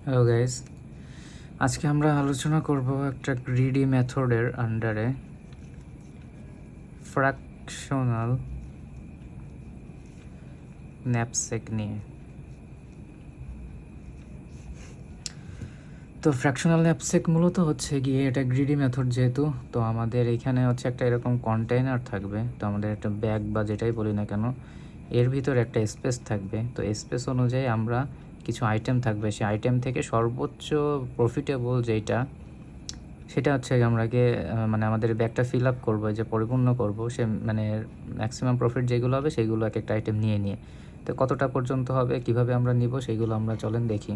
Hello guys, আজকে আমরা আলোচনা করব একটা গ্রিডি মেথডের আন্ডারে ফ্র্যাকশনাল ন্যাপসেক নিয়ে। তো ফ্র্যাকশনাল ন্যাপসেক মূলত হচ্ছে গিয়ে এটা গ্রিডি মেথড যেহেতু, তো আমাদের এখানে হচ্ছে একটা এরকম কন্টেইনার থাকবে। তো আমাদের একটা ব্যাগ বা যেটাই বলি না কেন, এর ভিতরে একটা স্পেস থাকবে। তো স্পেস অনুযায়ী আমরা কিছু আইটেম থাকবে, সেই আইটেম থেকে সর্বোচ্চ প্রফিটেবল যেটা সেটা হচ্ছে আমরাকে মানে আমাদের ব্যাগটা ফিল আপ করবো, যে পরিপূর্ণ করব, সে মানে ম্যাক্সিমাম প্রফিট যেগুলো হবে সেইগুলো এক একটা আইটেম নিয়ে তো কতটা পর্যন্ত হবে, কিভাবে আমরা নিব, সেইগুলো আমরা চলেন দেখি।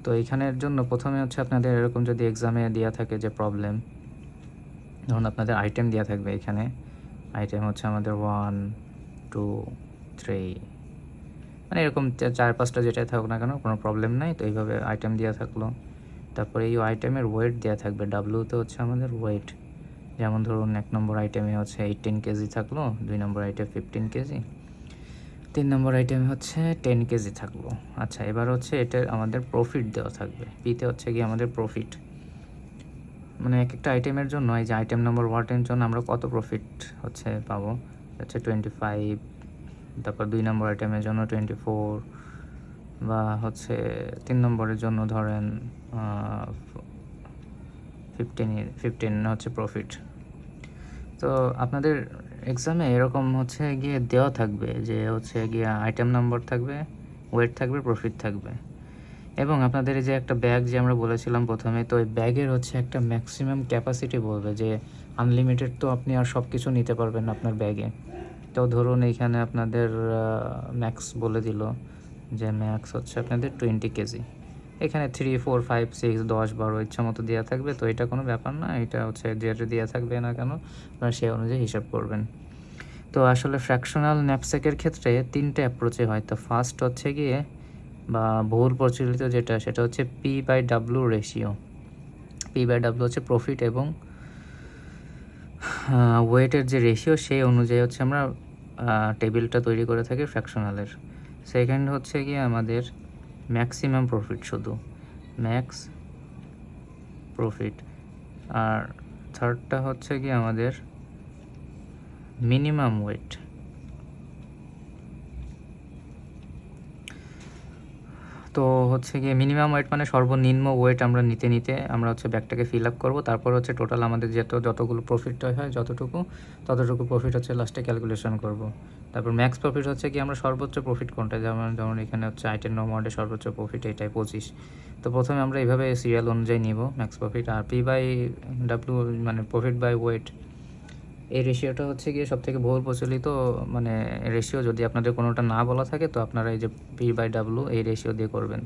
তো এইখানের জন্য প্রথমে হচ্ছে আপনাদের এরকম যদি এক্সামে দেওয়া থাকে যে প্রবলেম, ধরুন আপনাদের আইটেম দেওয়া থাকবে। এখানে আইটেম হচ্ছে আমাদের 1 2 3, মানে এরকম 4-5টা যেটাই থাকুক না কেন কোনো প্রবলেম নাই। তো এইভাবে আইটেম দেওয়া থাকলো। তারপরে এই আইটেমের ওয়েট দেওয়া থাকবে, ডাব্লিউতে হচ্ছে আমাদের ওয়েট। যেমন ধরুন 1 নম্বর আইটেমে হচ্ছে 18 কেজি থাকলো, 2 নম্বর আইটেম 15 কেজি, 3 নম্বর আইটেমে হচ্ছে 10 কেজি থাকলো। আচ্ছা, এবার হচ্ছে এটার আমাদের প্রফিট দেওয়া থাকবে। পিতে হচ্ছে কি আমাদের প্রফিট, মানে এক একটা আইটেমের জন্য, এই যে আইটেম নম্বর 1-এর জন্য আমরা কত প্রফিট হচ্ছে পাবো, হচ্ছে 25। তারপর 2 নম্বর আইটেমের জন্য 24, বা হচ্ছে 3 নম্বরের জন্য ধরেন 15 হচ্ছে প্রফিট। তো আপনাদের এক্সামে এরকম হচ্ছে গিয়ে দেওয়া থাকবে যে হচ্ছে গিয়ে আইটেম নাম্বার থাকবে, ওয়েট থাকবে, প্রফিট থাকবে, এবং আপনাদের এই যে একটা ব্যাগ যে আমরা বলেছিলাম প্রথমে, তো ওই ব্যাগের হচ্ছে একটা ম্যাক্সিমাম ক্যাপাসিটি বলবে যে আনলিমিটেড তো আপনি আর সব কিছু নিতে পারবেন না আপনার ব্যাগে। তো ধরুন এইখানে আপনাদের ম্যাক্স বলে দিল যে ম্যাক্স হচ্ছে আপনাদের 20 কেজি। এখানে 3 4 5 6 10 12 ইচ্ছা মতো দেওয়া থাকবে। তো এটা কোনো ব্যাপার না, এটা হচ্ছে যেটা দেওয়া থাকবে না কেন আপনারা সেই অনুযায়ী হিসাব করবেন। তো আসলে ফ্র্যাকশনাল ন্যাপস্যাকের ক্ষেত্রে 3টে অ্যাপ্রোচে হয়। তো ফার্স্ট হচ্ছে গিয়ে বা বহুল প্রচলিত যেটা, সেটা হচ্ছে P/W রেশিও। P/W হচ্ছে প্রফিট এবং ওয়েটের যে রেশিও, সেই অনুযায়ী হচ্ছে আমরা টেবিলটা তৈরি করে থাকি ফ্র্যাকশনালের। সেকেন্ড হচ্ছে গিয়ে আমাদের ম্যাক্সিমাম প্রফিট, শুধু ম্যাক্স প্রফিট। আর থার্ডটা হচ্ছে কি আমাদের মিনিমাম ওয়েট। তো হচ্ছে গিয়ে মিনিমাম ওয়েট মানে সর্বনিম্ন ওয়েট আমরা নিতে আমরা হচ্ছে ব্যাগটাকে ফিল আপ করবো। তারপর হচ্ছে টোটাল আমাদের যতগুলো প্রফিট হয় ততটুকু প্রফিট হচ্ছে লাস্টে ক্যালকুলেশন করব। তারপর ম্যাক্স প্রফিট হচ্ছে কি আমরা সর্বোচ্চ প্রফিট কোনটা, যেমন এখানে হচ্ছে আইটেম নম্বরের সর্বোচ্চ প্রফিট এটাই 25। তো প্রথমে আমরা এইভাবে সিরিয়াল অনুযায়ী নিব ম্যাক্স প্রফিট। আর P/W মানে প্রফিট বাই ওয়েট, এই রেশিওটা হচ্ছে গিয়ে সবথেকে বহুল প্রচলিত মানে রেশিও। যদি আপনাদের কোনোটা না বলা থাকে তো আপনারা এই যে P/W এই রেশিও দিয়ে করবেন।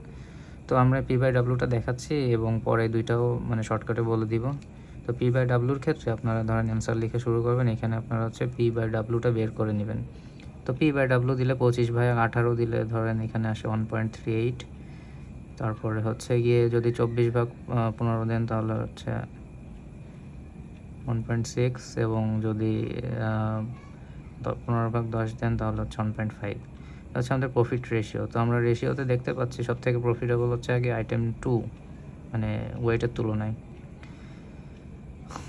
তো আমরা P/Wটা দেখাচ্ছি এবং পরে দুইটাও মানে শর্টকাটে বলে দিব। তো P/Wর ক্ষেত্রে আপনারা ধরেন অ্যান্সার লিখে শুরু করবেন। এখানে আপনারা হচ্ছে P/Wটা বের করে নেবেন। তো P/W দিলে 25/18 দিলে ধরেন এখানে আসে 1.38। তারপরে হচ্ছে গিয়ে যদি 24/15 দেন তাহলে হচ্ছে 1.6, এবং যদি 15/10 দেন তাহলে হচ্ছে 1.5। হচ্ছে আমাদের প্রফিট রেশিও। তো আমরা রেশিওতে দেখতে পাচ্ছি সবথেকে প্রফিটেবল হচ্ছে আগে আইটেম 2, মানে ওয়েটের তুলনায়।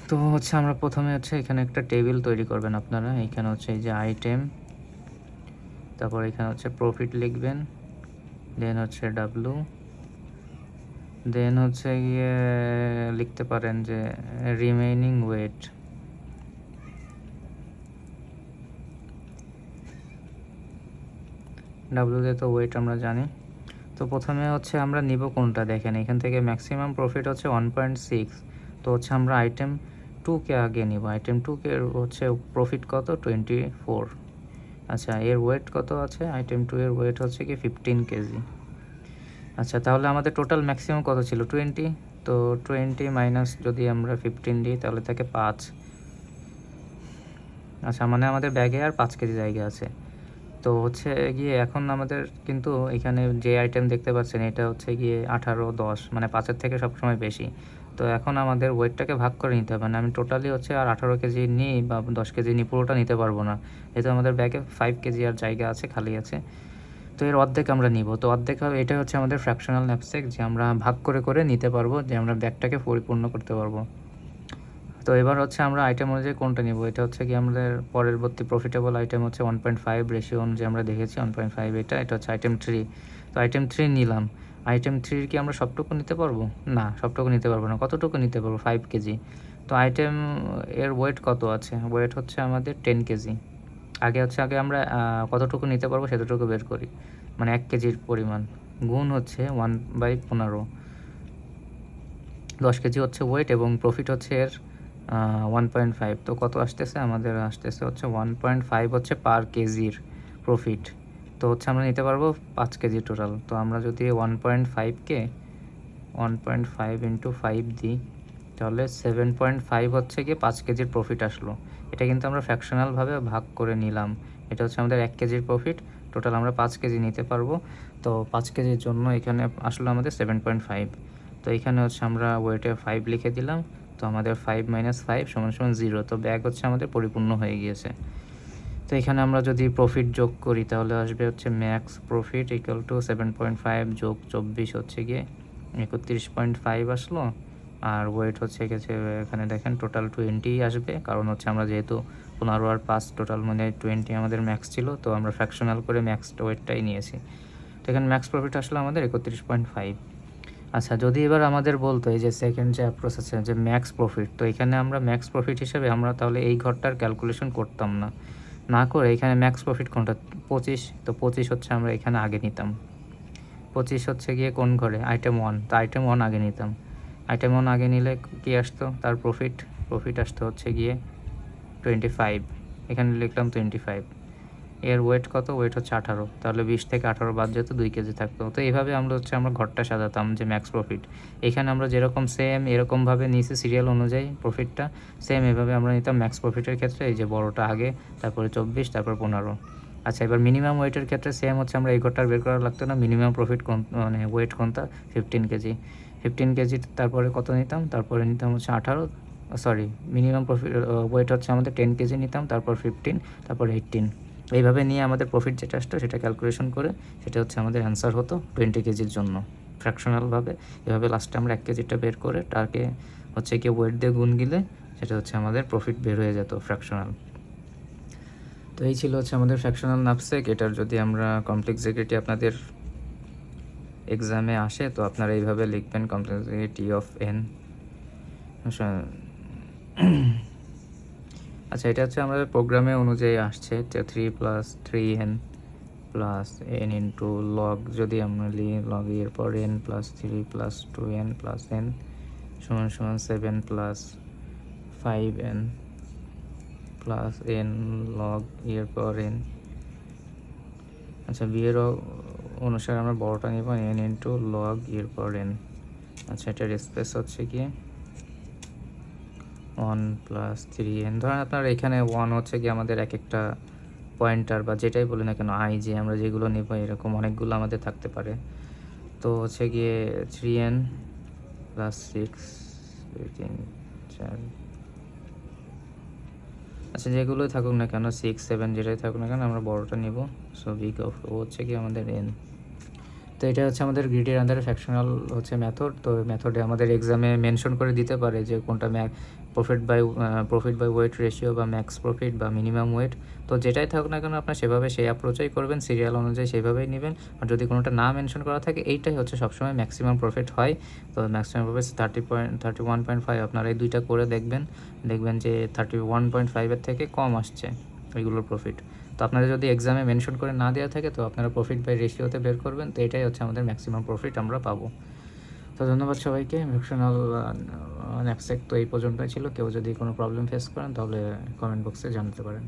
তো হচ্ছে আমরা প্রথমে হচ্ছে এখানে একটা টেবিল তৈরি করবেন আপনারা। এখানে হচ্ছে এই যে আইটেম, তারপর এখানে হচ্ছে প্রফিট লিখবেন, দেন হচ্ছে ডাব্লু, দেন হচ্ছে গিয়ে লিখতে পারেন যে রিমেইনিং ওয়েট। ডাব্লুতে তো ওয়েট আমরা জানি। তো প্রথমে হচ্ছে আমরা নিব কোনটা, দেখেন এখান থেকে ম্যাক্সিমাম প্রফিট হচ্ছে 1.6। তো হচ্ছে আমরা আইটেম 2কে আগে নিব। আইটেম 2কে হচ্ছে প্রফিট কত, 24। আচ্ছা, এর ওয়েট কত আছে, আইটেম 2 এর ওয়েট হচ্ছে কি 15 কেজি। আচ্ছা, তাহলে আমাদের টোটাল ম্যাক্সিমাম কত ছিল, 20। তো 20 মাইনাস যদি আমরা 15 দিই তাহলে থাকে 5। আচ্ছা, মানে আমাদের ব্যাগে আর 5 কেজি জায়গা আছে। তো হচ্ছে গিয়ে এখন আমাদের কিন্তু এখানে যে আইটেম দেখতে পাচ্ছেন এটা হচ্ছে গিয়ে 18 10, মানে 5-এর থেকে সবসময় বেশি। তো এখন আমাদের ওয়েটটাকে ভাগ করে নিতে হবে। মানে আমি টোটালি হচ্ছে আর 18 কেজি নিই বা 10 কেজি নিই, পুরোটা নিতে পারবো না, যেহেতু আমাদের ব্যাগে 5 কেজি আর জায়গা আছে, খালি আছে। তো এর অর্ধেক আমরা নিব, তো অর্ধেক হবে, এটা হচ্ছে আমাদের ফ্র্যাকশনাল ন্যাপস্যাক, যে আমরা ভাগ করে করে নিতে পারবো, যে আমরা ব্যাগটাকে পরিপূর্ণ করতে পারবো। তো এবার হচ্ছে আমরা আইটেম অনুযায়ী কোনটা নিব, এটা হচ্ছে কি আমাদের পরবর্তী প্রফিটেবল আইটেম হচ্ছে 1.5 রেশিও অনুযায়ী আমরা দেখেছি 1.5, এটা হচ্ছে আইটেম 3। তো আইটেম 3 নিলাম। আইটেম 3 কি আমরা সবটুকু নিতে পারবো? না, সবটুকু নিতে পারবো না। কতটুকু নিতে পারবো? 5 কেজি। তো আইটেম এর ওয়েট কত আছে? ওয়েট হচ্ছে আমাদের 10 কেজি। আগে আমরা কতটুকু নিতে পারবো সেতটুকু বের করি, মানে 1 কেজির পরিমাণ গুণ হচ্ছে 1/15, 10 কেজি হচ্ছে ওয়েট এবং প্রফিট হচ্ছে এর 1.5। তো কত আসতেছে আমাদের? আসতেছে হচ্ছে 1.5 হচ্ছে পার কেজির প্রফিট। তো হচ্ছে আমরা নিতে পারবো 5 কেজি টোটাল। তো আমরা যদি 1.5কে 1.5 ইন্টু 5 দিই, তাহলে 7.5 হচ্ছে গিয়ে 5 কেজির প্রফিট আসলো। এটা কিন্তু আমরা ফ্র্যাকশনালভাবে ভাগ করে নিলাম। এটা হচ্ছে আমাদের 1 কেজির প্রফিট, টোটাল আমরা 5 কেজি নিতে পারবো। তো 5 কেজির জন্য এখানে আসলো আমাদের 7.5। তো এখানে হচ্ছে আমরা ওয়েটে 5 লিখে দিলাম। তো আমাদের 5 - 5 = 0। তো ব্যাগ হচ্ছে আমাদের পরিপূর্ণ হয়ে গিয়েছে। তো এখানে আমরা যদি প্রফিট যোগ করি, তাহলে আসবে হচ্ছে ম্যাক্স প্রফিট ইকুয়াল টু 7.5 যোগ 24 হচ্ছে গিয়ে 31.5 আসলো। আর ওয়েট হচ্ছে গেছে, এখানে দেখেন টোটাল 20 আসবে, কারণ হচ্ছে আমরা যেহেতু 15 আর 5 টোটাল মানে 20 আমাদের ম্যাক্স ছিল, তো আমরা ফ্র্যাকশনাল করে ম্যাক্স ওয়েটটাই নিয়েছি। তো এখানে ম্যাক্স প্রফিট আসলো আমাদের 31.5। আচ্ছা, যদি এবার আমাদের বলতো এই যে সেকেন্ড যে অ্যাপ্রোচ আছে যে ম্যাক্স প্রফিট, তো এখানে আমরা ম্যাক্স প্রফিট হিসেবে আমরা তাহলে এই ঘরটার ক্যালকুলেশন করতাম না, না করে এখানে ম্যাক্স প্রফিট কোনটা? 25। তো 25 হচ্ছে আমরা এখানে আগে নিতাম। 25 হচ্ছে গিয়ে কোন ঘরে? আইটেম 1। তো আইটেম 1 আগে নিতাম। আইটেম 1 আগে নিলে কি আসতো তার প্রফিট আসতো হচ্ছে গিয়ে 25। এখানে লিখলাম 25। এর ওয়েট কত? ওয়েট হচ্ছে 18। তাহলে 20 থেকে 18 বাদ যেত, 2 কেজি থাকতো। তো এইভাবে আমরা ঘরটা সাজাতাম যে ম্যাক্স প্রফিট। এখানে আমরা যেরকম সেম এরকমভাবে নিয়েছি সিরিয়াল অনুযায়ী প্রফিটটা, সেম এভাবে আমরা নিতাম ম্যাক্স প্রফিটের ক্ষেত্রে। এই যে বড়টা আগে, তারপরে 24, তারপর 15। আচ্ছা, এবার মিনিমাম ওয়েটের ক্ষেত্রে সেম হচ্ছে, আমরা এই ঘরটা বের করা লাগতো না। মিনিমাম প্রফিট মানে ওয়েট কোনটা? 15 কেজি। 15 কেজি তারপরে কত নিতাম? তারপরে নিতাম হচ্ছে 18, সরি, মিনিমাম প্রফিট ওয়েট হচ্ছে আমাদের 10 কেজি নিতাম, তারপর 15, তারপর 18। এইভাবে নিয়ে আমাদের প্রফিট যেটা আসতো সেটা ক্যালকুলেশন করে সেটা হচ্ছে আমাদের অ্যান্সার হতো 20 কেজির জন্য ফ্র্যাকশনালভাবে। এভাবে লাস্টে আমরা 1 কেজিটা বের করে তাকে হচ্ছে কি ওয়েট দিয়ে গুণ দিলে সেটা হচ্ছে আমাদের প্রফিট বের হয়ে যেত ফ্র্যাকশনাল। তো এই ছিল হচ্ছে আমাদের ফ্র্যাকশনাল নাপসেক। এটার যদি আমরা কমপ্লেক্সিটি আপনাদের এক্সামে আসে, তো আপনারা এইভাবে লিখবেন কমপ্লেক্সিটি অফ এন। আচ্ছা, এটা হচ্ছে আমাদের প্রোগ্রামে অনুযায়ী আসছে, 3 + 3n plus n into log, যদি আমরা লিখি লগ এর পর n + 3 + 2n + n = 7 + 5n plus n log এর পর n। আচ্ছা, বিয়ের অনুসারে আমরা বড়টা নিব, n ইন্টু লগ এর পর n। আচ্ছা, এটার স্পেস হচ্ছে কি 1 + 3n। ধরেন আপনার এখানে 1 হচ্ছে কি আমাদের এক একটা পয়েন্টার বা যেটাই বলি না কেন, যে আমরা যেগুলো নেব এরকম অনেকগুলো আমাদের থাকতে পারে। তো হচ্ছে গিয়ে 3n + 6 3 4, আচ্ছা যেগুলোই থাকুক না কেন, 6 7 যেটাই থাকুক না কেন, আমরা বড়টা নিব। সো বিগ অফ ও হচ্ছে কি আমাদের n। তো এটা হচ্ছে আমাদের গ্রিডের আন্ডারে ফ্র্যাকশনাল হচ্ছে মেথড। তো মেথডে আমাদের এক্সামে মেনশন করে দিতে পারে যে কোনটা প্রফিট বাই ওয়েট রেশিও বা ম্যাক্স প্রফিট বা মিনিমাম ওয়েট। তো যেটাই থাকুক না কেন আপনার সেভাবে সেই অ্যাপ্রোচই করবেন, সিরিয়াল অনুযায়ী সেইভাবেই নেবেন। আর যদি কোনোটা না মেনশন করা থাকে, এইটাই হচ্ছে সবসময় ম্যাক্সিমাম প্রফিট হয়। তো ম্যাক্সিমাম প্রফিট 31.5। আপনারা এই দুইটা করে দেখবেন যে 31.5-এর থেকে কম আসছে ওইগুলোর প্রফিট। তো আপনাদের যদি এক্সামে মেনশন করে না দেওয়া থাকে, তো আপনারা প্রফিট বাই রেশিওতে বের করবেন। তো এটাই হচ্ছে আমাদের ম্যাক্সিমাম প্রফিট আমরা পাবো। তো ধন্যবাদ সবাইকে। ফ্র্যাকশনাল ন্যাপসেক তো এই পর্যন্তই ছিল। কেউ যদি কোনো প্রবলেম ফেস করেন তাহলে কমেন্ট বক্সে জানাতে পারেন।